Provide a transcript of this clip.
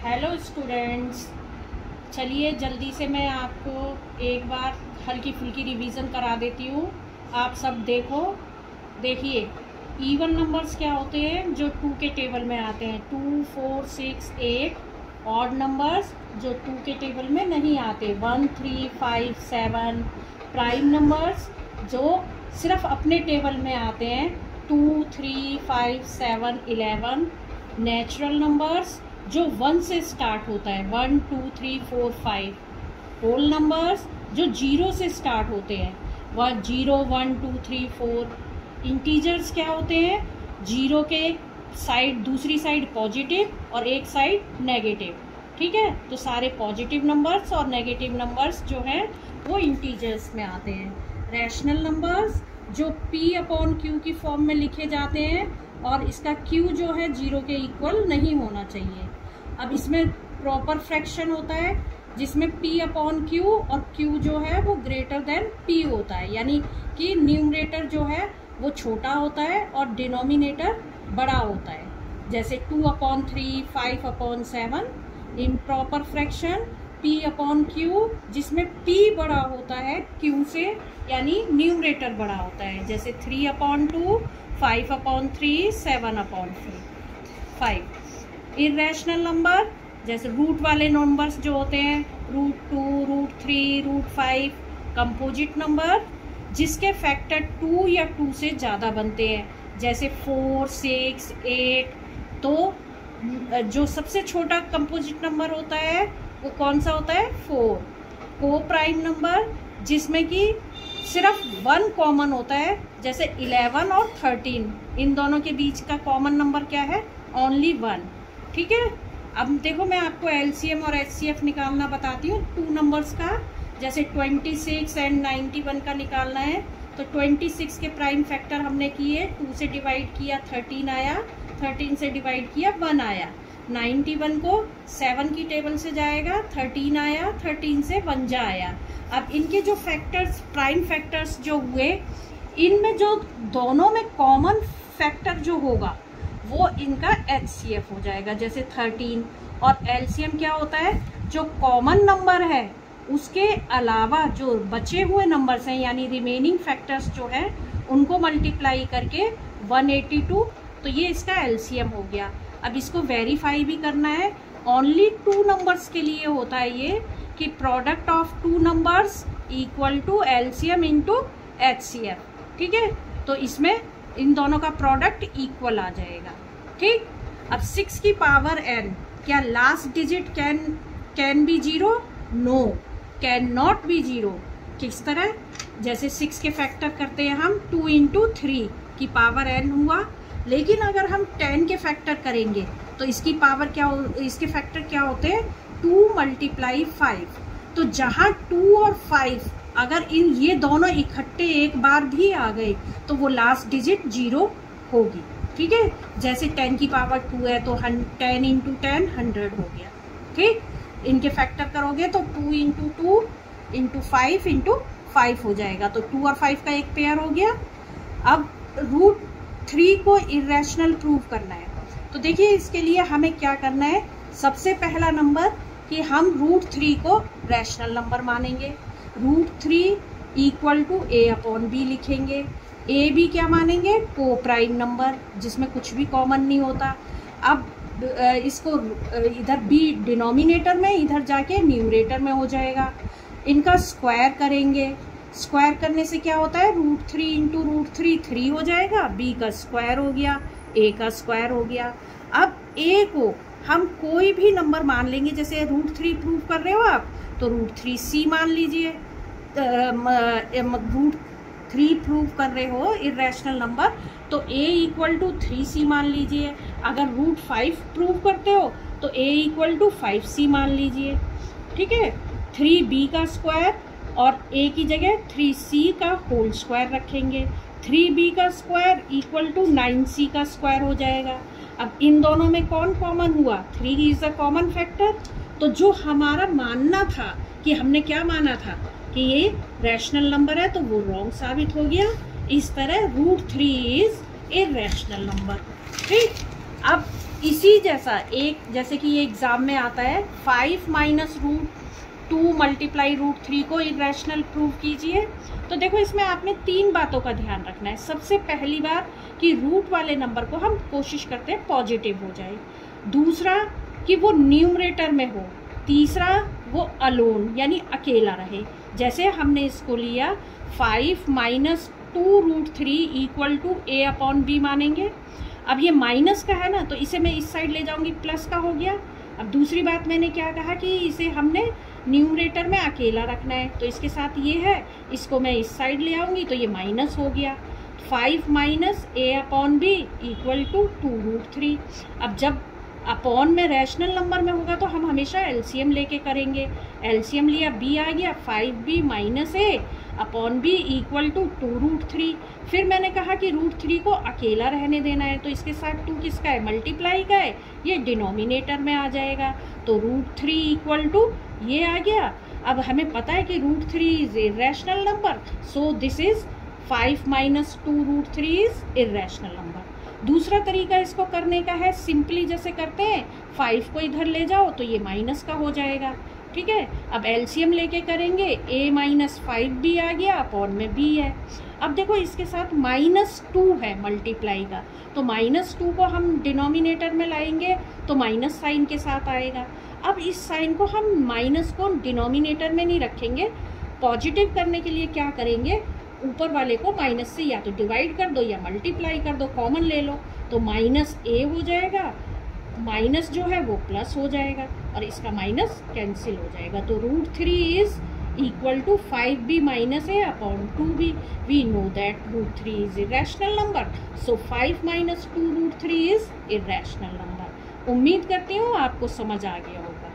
Hello students, चलिए जल्दी से मैं आपको एक बार हल्की फुल्की रिवीजन करा देती हूँ। आप सब देखिए इवन नंबर्स क्या होते हैं जो 2 के टेबल में आते हैं, 2, 4, 6, 8। ऑड नंबर्स जो 2 के टेबल में नहीं आते, 1, 3, 5, 7। प्राइम नंबर्स जो सिर्फ अपने टेबल में आते हैं, 2, 3, 5, 7, 11। नेचुरल नंबर्स जो 1 से स्टार्ट होता है, 1, 2, 3, 4, 5। होल नंबर्स जो 0 से स्टार्ट होते हैं, 0, 1, 2, 3, 4। इंटीजर्स क्या होते हैं, 0 के साइड दूसरी साइड पॉजिटिव और एक साइड नेगेटिव। ठीक है, तो सारे पॉजिटिव नंबर्स और नेगेटिव नंबर्स जो हैं वो इंटीजर्स में आते हैं। रैशनल नंबर्स जो P/Q की फॉर्म में लिखे जाते हैं और इसका Q जो है 0 के इक्वल नहीं होना चाहिए। अब इसमें प्रॉपर फ्रैक्शन होता है जिसमें P/Q और Q जो है वो ग्रेटर देन P होता है, यानी कि न्यूमरेटर जो है वो छोटा होता है और डिनोमिनेटर बड़ा होता है। जैसे 2/3, 5/7। इम्प्रॉपर फ्रैक्शन P/Q जिसमें P बड़ा होता है Q से, यानी न्यूमरेटर बड़ा होता है। जैसे 3/2, 5/3, 7/3, 5। इर्रेशनल नंबर जैसे रूट वाले नंबर्स जो होते हैं, √2, √3, √5। कंपोजिट नंबर जिसके फैक्टर 2 या 2 से ज़्यादा बनते हैं, जैसे 4, 6, 8। तो जो सबसे छोटा कंपोजिट नंबर होता है वो कौन सा होता है, 4। को प्राइम नंबर जिसमें कि सिर्फ 1 कॉमन होता है, जैसे 11 और 13। इन दोनों के बीच का कॉमन नंबर क्या है, ओनली 1। ठीक है, अब देखो मैं आपको LCM और HCF निकालना बताती हूँ 2 नंबर्स का। जैसे 26 एंड 91 का निकालना है, तो 26 के प्राइम फैक्टर हमने किए, 2 से डिवाइड किया 13 आया, 13 से डिवाइड किया 1 आया। 91 को 7 की टेबल से जाएगा, 13 आया, 13 से 1 आया। अब इनके जो फैक्टर्स, प्राइम फैक्टर्स जो हुए, इनमें जो दोनों में कॉमन फैक्टर जो होगा वो इनका HCF हो जाएगा, जैसे 13। और LCM क्या होता है, जो कॉमन नंबर है उसके अलावा जो बचे हुए नंबर्स हैं, यानी रिमेनिंग फैक्टर्स जो हैं उनको मल्टीप्लाई करके 182। तो ये इसका LCM हो गया। अब इसको वेरीफाई भी करना है, ओनली 2 नंबर्स के लिए होता है ये, कि product of 2 numbers equal to LCM into HCF। ठीक है, तो इसमें इन दोनों का प्रोडक्ट इक्वल आ जाएगा। ठीक, अब 6 की पावर n, क्या last digit can be 0? No, can not be 0। किस तरह, जैसे 6 के फैक्टर करते हैं हम, 2 × 3 की पावर n हुआ। लेकिन अगर हम 10 के फैक्टर करेंगे तो इसकी पावर क्या इसके फैक्टर क्या होते हैं, 2 × 5। तो जहाँ 2 और 5 अगर ये दोनों इकट्ठे एक बार भी आ गए तो वो लास्ट डिजिट 0 होगी। ठीक है, जैसे 10 की पावर 2 है तो 10 × 10 100 हो गया। ठीक, इनके फैक्टर करोगे तो 2 × 2 × 5 × 5 हो जाएगा, तो 2 और 5 का एक पेयर हो गया। अब √3 को इरेशनल प्रूव करना है, तो देखिए इसके लिए हमें क्या करना है। सबसे पहला नंबर कि हम √3 को रैशनल नंबर मानेंगे, √3 इक्वल टू A/B लिखेंगे। AB क्या मानेंगे, को प्राइम नंबर जिसमें कुछ भी कॉमन नहीं होता। अब इसको इधर B डिनोमिनेटर में, इधर जाके न्यूमरेटर में हो जाएगा। इनका स्क्वायर करेंगे, स्क्वायर करने से क्या होता है, √3 × √3 3 हो जाएगा, B का स्क्वायर हो गया, A का स्क्वायर हो गया। अब A को हम कोई भी नंबर मान लेंगे, जैसे √3 प्रूव कर रहे हो आप तो √3C मान लीजिए। √3 प्रूव कर रहे हो इरेशनल नंबर तो A = 3C मान लीजिए। अगर √5 प्रूव करते हो तो A = 5C मान लीजिए। ठीक है, 3B का स्क्वायर और A की जगह 3C का होल स्क्वायर रखेंगे। 3B का स्क्वायर इक्वल टू 9C का स्क्वायर हो जाएगा। अब इन दोनों में कौन कॉमन हुआ, 3 इज अ कॉमन फैक्टर। तो जो हमारा मानना था, कि हमने क्या माना था कि ये रैशनल नंबर है, तो वो रॉन्ग साबित हो गया। इस तरह √3 इज ए रैशनल नंबर। ठीक, अब इसी जैसा एक, जैसे कि ये एग्जाम में आता है 5 माइनस √2 मल्टीप्लाई √3 को इरेशनल प्रूव कीजिए। तो देखो इसमें आपने 3 बातों का ध्यान रखना है। सबसे पहली बात कि रूट वाले नंबर को हम कोशिश करते हैं पॉजिटिव हो जाए, दूसरा कि वो न्यूमरेटर में हो, तीसरा वो अलोन यानी अकेला रहे। जैसे हमने इसको लिया 5 माइनस 2 √3 इक्वल टू a/b मानेंगे। अब ये माइनस का है ना, तो इसे मैं इस साइड ले जाऊंगी, प्लस का हो गया। अब दूसरी बात मैंने क्या कहा कि इसे हमने न्यूमरेटर में अकेला रखना है, तो इसके साथ ये है, इसको मैं इस साइड ले आऊंगी तो ये माइनस हो गया। 5 माइनस a/b इक्वल टू 2 √3। अब जब अपॉन में रैशनल नंबर में होगा तो हम हमेशा एलसीएम लेके करेंगे। एलसीएम लिया, b आ गया 5b minus a/b equal to 2 √3। फिर मैंने कहा कि √3 को अकेला रहने देना है, तो इसके साथ 2 किसका है, मल्टीप्लाई का है, ये डिनोमिनेटर में आ जाएगा। तो √3 इक्वल टू ये आ गया। अब हमें पता है कि √3 is irrational number, so this is 5 minus 2 √3 is irrational number. दूसरा तरीका इसको करने का है, सिंपली जैसे करते हैं 5 को इधर ले जाओ तो ये माइनस का हो जाएगा, ठीक है। अब एलसीएम लेके करेंगे, a माइनस 5b आ गया, अपॉन में b है। अब देखो इसके साथ -2 है मल्टीप्लाई का, तो -2 को हम डिनोमिनेटर में लाएंगे तो माइनस साइन के साथ आएगा। अब इस साइन को हम माइनस को डिनोमिनेटर में नहीं रखेंगे, पॉजिटिव करने के लिए क्या करेंगे, ऊपर वाले को माइनस से या तो डिवाइड कर दो या मल्टीप्लाई कर दो, कॉमन ले लो, तो -a हो जाएगा, माइनस जो है वो प्लस हो जाएगा और इसका माइनस कैंसिल हो जाएगा। तो √3 is equal to 5b minus a/2b। We know that √3 is irrational number, so 5 minus 2 √3 is irrational number. उम्मीद करती हूँ आपको समझ आ गया होगा।